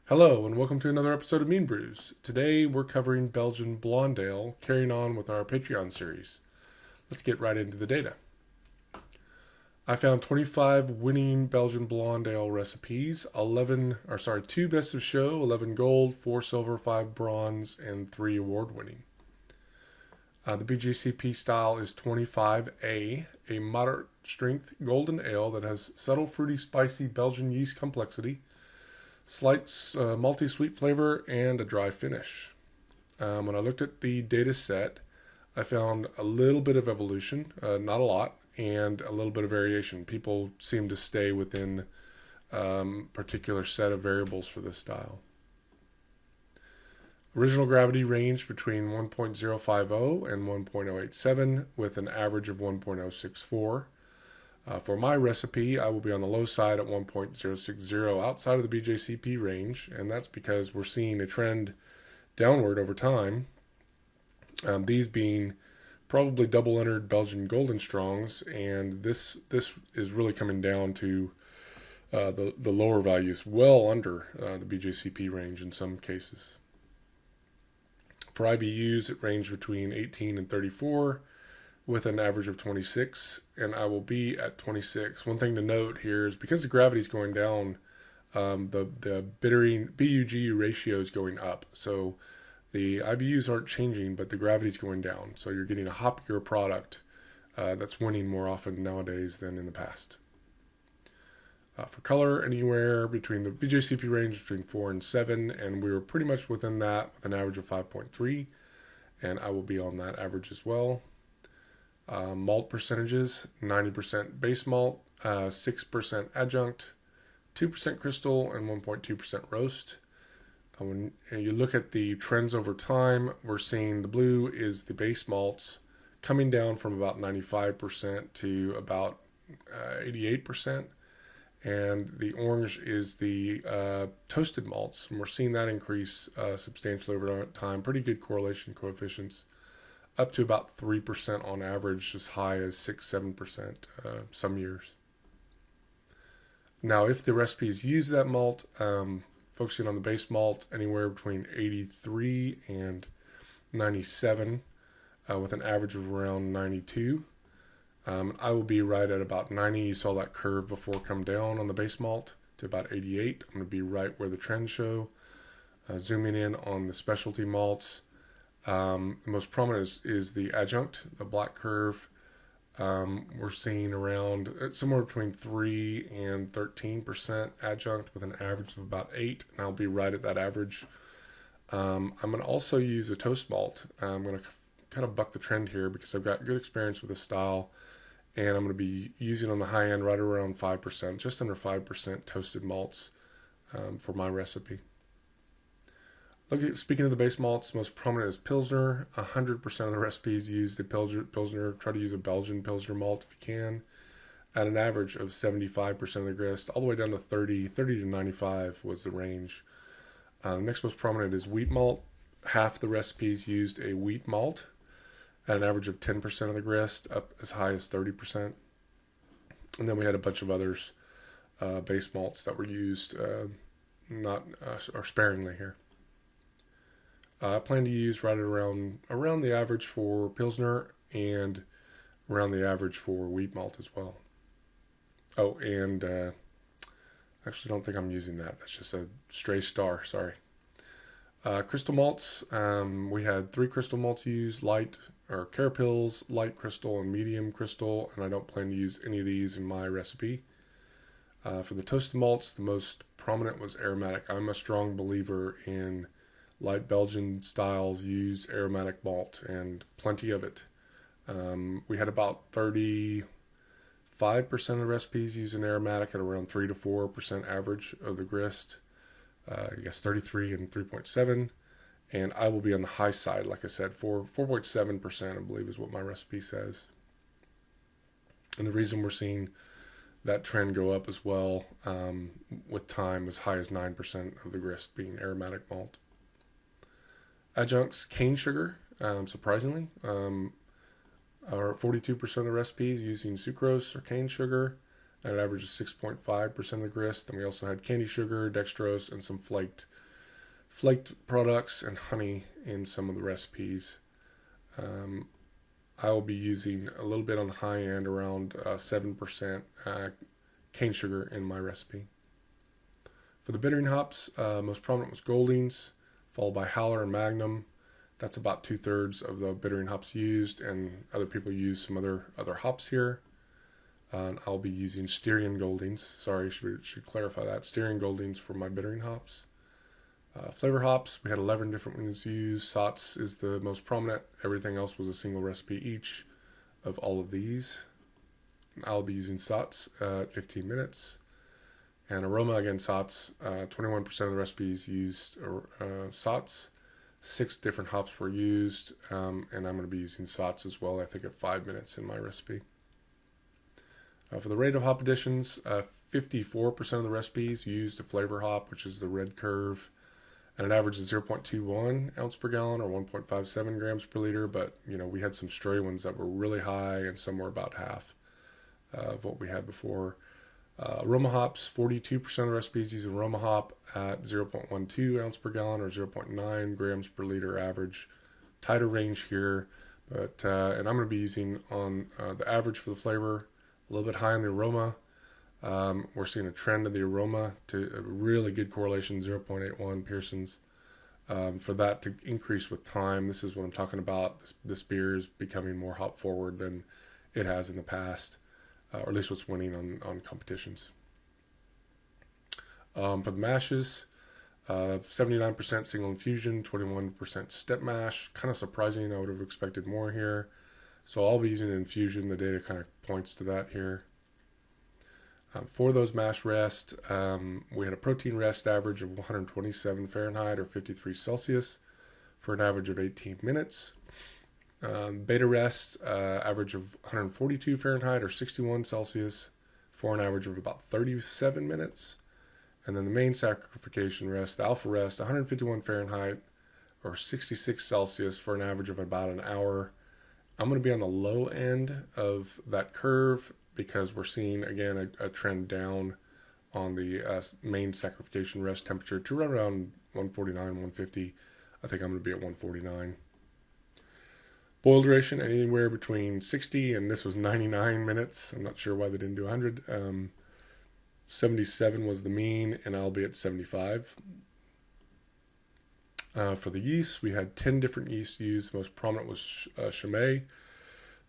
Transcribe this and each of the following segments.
Hello, and welcome to another episode of Meanbrews. Today we're covering Belgian Blond Ale, carrying on with our Patreon series. Let's get right into the data. I found 25 winning Belgian Blonde Ale recipes, 2 Best of Show, 11 Gold, 4 Silver, 5 Bronze, and 3 Award winning. The BJCP style is 25A, a moderate strength golden ale that has subtle, fruity, spicy Belgian yeast complexity, slight malty sweet flavor, and a dry finish. When I looked at the data set, I found a little bit of evolution, not a lot, and a little bit of variation. People seem to stay within particular set of variables for this style. Original gravity ranged between 1.050 and 1.087 with an average of 1.064. For my recipe, I will be on the low side at 1.060 outside of the BJCP range, and that's because we're seeing a trend downward over time, these being probably double-entered Belgian Golden Strongs, and this is really coming down to the lower values, well under the BJCP range in some cases. For IBUs, it ranged between 18 and 34, with an average of 26, and I will be at 26. One thing to note here is because the gravity is going down, the bittering BU-GU ratio is going up. So the IBUs aren't changing, but the gravity is going down. So you're getting a hoppier product that's winning more often nowadays than in the past. For color, anywhere between the BJCP range between 4 and 7, and we were pretty much within that with an average of 5.3, and I will be on that average as well. Malt percentages, 90% base malt, 6% adjunct, 2% crystal, and 1.2% roast. When you look at the trends over time, we're seeing the blue is the base malts coming down from about 95% to about 88%. And the orange is the toasted malts, and we're seeing that increase substantially over time. Pretty good correlation coefficients, up to about 3% on average, as high as 6-7% some years. Now, if the recipes use that malt, focusing on the base malt, anywhere between 83 and 97, with an average of around 92. I will be right at about 90. You saw that curve before come down on the base malt to about 88. I'm going to be right where the trends show. Zooming in on the specialty malts, the most prominent is the adjunct, the black curve. We're seeing around somewhere between 3 and 13% adjunct with an average of about 8, and I'll be right at that average. I'm going to also use a toast malt. I'm going to kind of buck the trend here because I've got good experience with this style, and I'm going to be using on the high end right around 5%, just under 5% toasted malts for my recipe. Speaking of the base malts, most prominent is Pilsner. 100% of the recipes use the Pilsner. Try to use a Belgian Pilsner malt if you can. At an average of 75% of the grist, all the way down to 30 to 95 was the range. Next most prominent is wheat malt. Half the recipes used a wheat malt at an average of 10% of the grist, up as high as 30%. And then we had a bunch of others, base malts that were used or sparingly here. I plan to use right around the average for Pilsner and around the average for wheat malt as well. Oh, and actually don't think I'm using that. That's just a stray star, sorry. Crystal malts, we had 3 crystal malts used, light or carapils, light crystal, and medium crystal, and I don't plan to use any of these in my recipe. For the toasted malts, the most prominent was aromatic. I'm a strong believer in light Belgian styles use aromatic malt, and plenty of it. We had about 35% of the recipes use an aromatic at around 3 to 4% average of the grist. I guess 33 and 3.7, and I will be on the high side, like I said, for 4.7%, I believe is what my recipe says. And the reason we're seeing that trend go up as well with time, as high as 9% of the grist being aromatic malt. Adjuncts, cane sugar, surprisingly, are 42% of the recipes using sucrose or cane sugar, at an average of 6.5% of the grist. Then we also had candy sugar, dextrose, and some flaked products and honey in some of the recipes. I will be using a little bit on the high end, around 7% cane sugar in my recipe. For the bittering hops, most prominent was Goldings, followed by Howler and Magnum. That's about 2/3 of the bittering hops used, and other people use some other hops here. I'll be using Styrian Goldings. Sorry, should clarify that. Styrian Goldings for my bittering hops. Flavor hops, we had 11 different ones used. Sots is the most prominent. Everything else was a single recipe each of all of these. I'll be using Sots at 15 minutes. And aroma, again, Sots, 21% of the recipes used Sots. 6 different hops were used, and I'm going to be using Sots as well, I think at 5 minutes in my recipe. For the rate of hop additions, 54% of the recipes used a flavor hop, which is the red curve, and an average of 0.21 ounce per gallon or 1.57 grams per liter, but we had some stray ones that were really high, and some were about half of what we had before. Aroma hops, 42% of the recipes use aroma hop at 0.12 ounce per gallon or 0.9 grams per liter average. Tighter range here, but and I'm going to be using on the average for the flavor, a little bit high on the aroma. We're seeing a trend of the aroma to a really good correlation, 0.81 Pearson's. For that to increase with time, this is what I'm talking about. This beer is becoming more hop forward than it has in the past. Or at least what's winning on competitions. For the mashes, 79% single infusion, 21% step mash. Kind of surprising. I would have expected more here. So I'll be using an infusion. The data kind of points to that here. For those mash rest, we had a protein rest average of 127 Fahrenheit or 53 Celsius for an average of 18 minutes. Beta rest, average of 142 Fahrenheit or 61 Celsius for an average of about 37 minutes. And then the main saccharification rest, the alpha rest, 151 Fahrenheit or 66 Celsius for an average of about an hour. I'm going to be on the low end of that curve because we're seeing, again, a trend down on the main saccharification rest temperature to around 149, 150. I think I'm going to be at 149. Boil duration, anywhere between 60, and this was 99 minutes. I'm not sure why they didn't do 100. 77 was the mean, and I'll be at 75. For the yeast, we had 10 different yeasts used. The most prominent was Chimay,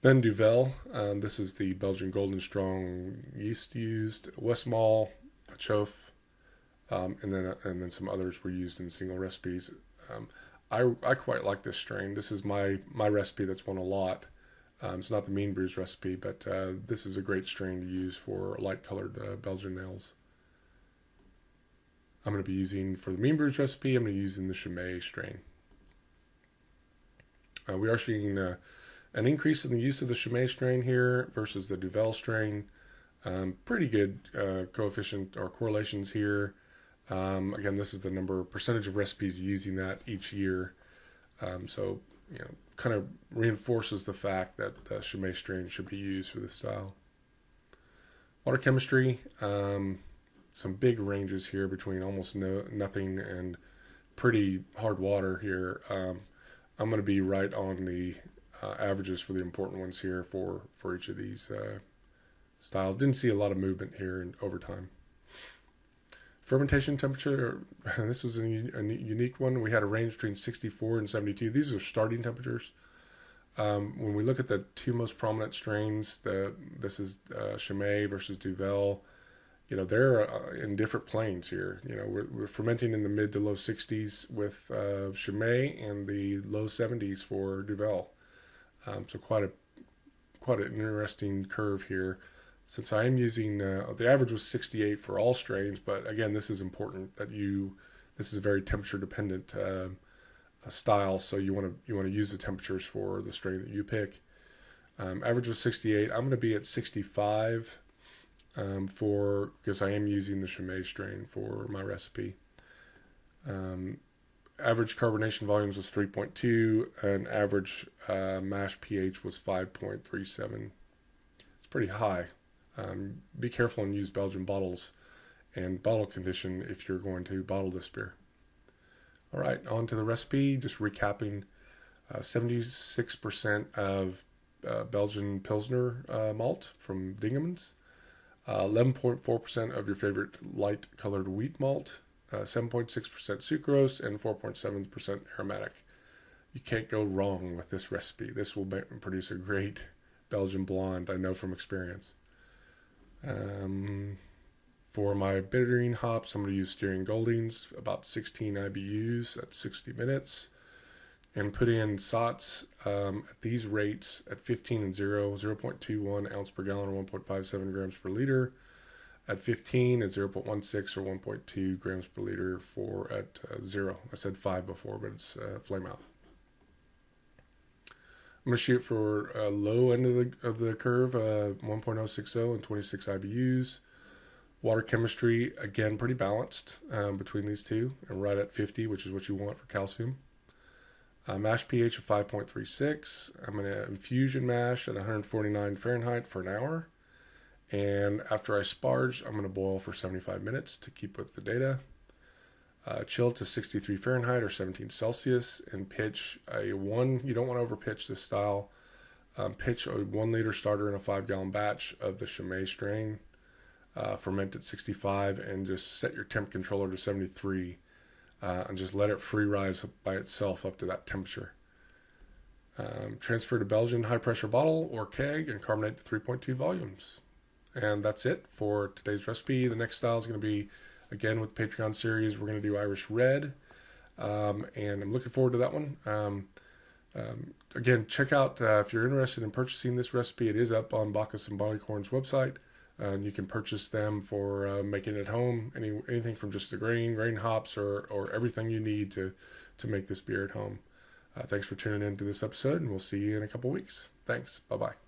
then Duvel. This is the Belgian Golden Strong yeast used. Westmalle, Chouf, and then some others were used in single recipes. I quite like this strain. This is my recipe that's won a lot. It's not the Meanbrews Recipe, but this is a great strain to use for light-colored Belgian ales. I'm going to be using, for the Meanbrews Recipe, I'm going to be using the Chimay strain. We are seeing an increase in the use of the Chimay strain here versus the Duvel strain. Pretty good coefficient or correlations here. Again, this is the percentage of recipes using that each year. So, kind of reinforces the fact that the Chimay strain should be used for this style. Water chemistry, some big ranges here between almost nothing and pretty hard water here. I'm going to be right on the averages for the important ones here for each of these styles. Didn't see a lot of movement here over time. Fermentation temperature, this was a unique one. We had a range between 64 and 72. These are starting temperatures. When we look at the two most prominent strains, this is Chimay versus Duvel. They're in different planes here. We're fermenting in the mid to low 60s with Chimay and the low 70s for Duvel. So quite an interesting curve here. Since I am using, the average was 68 for all strains, but again, this is important that this is a very temperature dependent style, so you want to use the temperatures for the strain that you pick. Average was 68. I'm going to be at 65 because I am using the Chimay strain for my recipe. Average carbonation volumes was 3.2, and average mash pH was 5.37. It's pretty high. Be careful and use Belgian bottles and bottle condition if you're going to bottle this beer. All right, on to the recipe. Just recapping, 76% of Belgian Pilsner malt from Dingemans, 11.4% of your favorite light colored wheat malt, 7.6% sucrose, and 4.7% aromatic. You can't go wrong with this recipe. This will produce a great Belgian blonde, I know from experience. For my bittering hops, I'm going to use Styrian Goldings, about 16 IBUs at 60 minutes. And put in SOTs at these rates at 15 and 0.21 ounce per gallon or 1.57 grams per liter. At 15 at 0.16 or 1.2 grams per liter for at 0. I said 5 before, but it's flame out. I'm going to shoot for a low end of the curve, 1.060 and 26 IBUs. Water chemistry, again, pretty balanced between these two, and right at 50, which is what you want for calcium. Mash pH of 5.36. I'm going to infusion mash at 149 Fahrenheit for an hour. And after I sparge, I'm going to boil for 75 minutes to keep with the data. Chill to 63 Fahrenheit or 17 Celsius, and pitch you don't want to over pitch this style. Pitch a 1 liter starter in a 5 gallon batch of the Chimay strain. Ferment at 65 and just set your temp controller to 73 and just let it free rise by itself up to that temperature. Transfer to Belgian high pressure bottle or keg and carbonate to 3.2 volumes. And that's it for today's recipe. The next style is going to be, again, with the Patreon series, we're going to do Irish Red. And I'm looking forward to that one. Again, check out, if you're interested in purchasing this recipe, it is up on Bacchus and Barleycorn's website. And you can purchase them for making it at home, anything from just the grain hops, or everything you need to make this beer at home. Thanks for tuning in to this episode, and we'll see you in a couple weeks. Thanks. Bye-bye.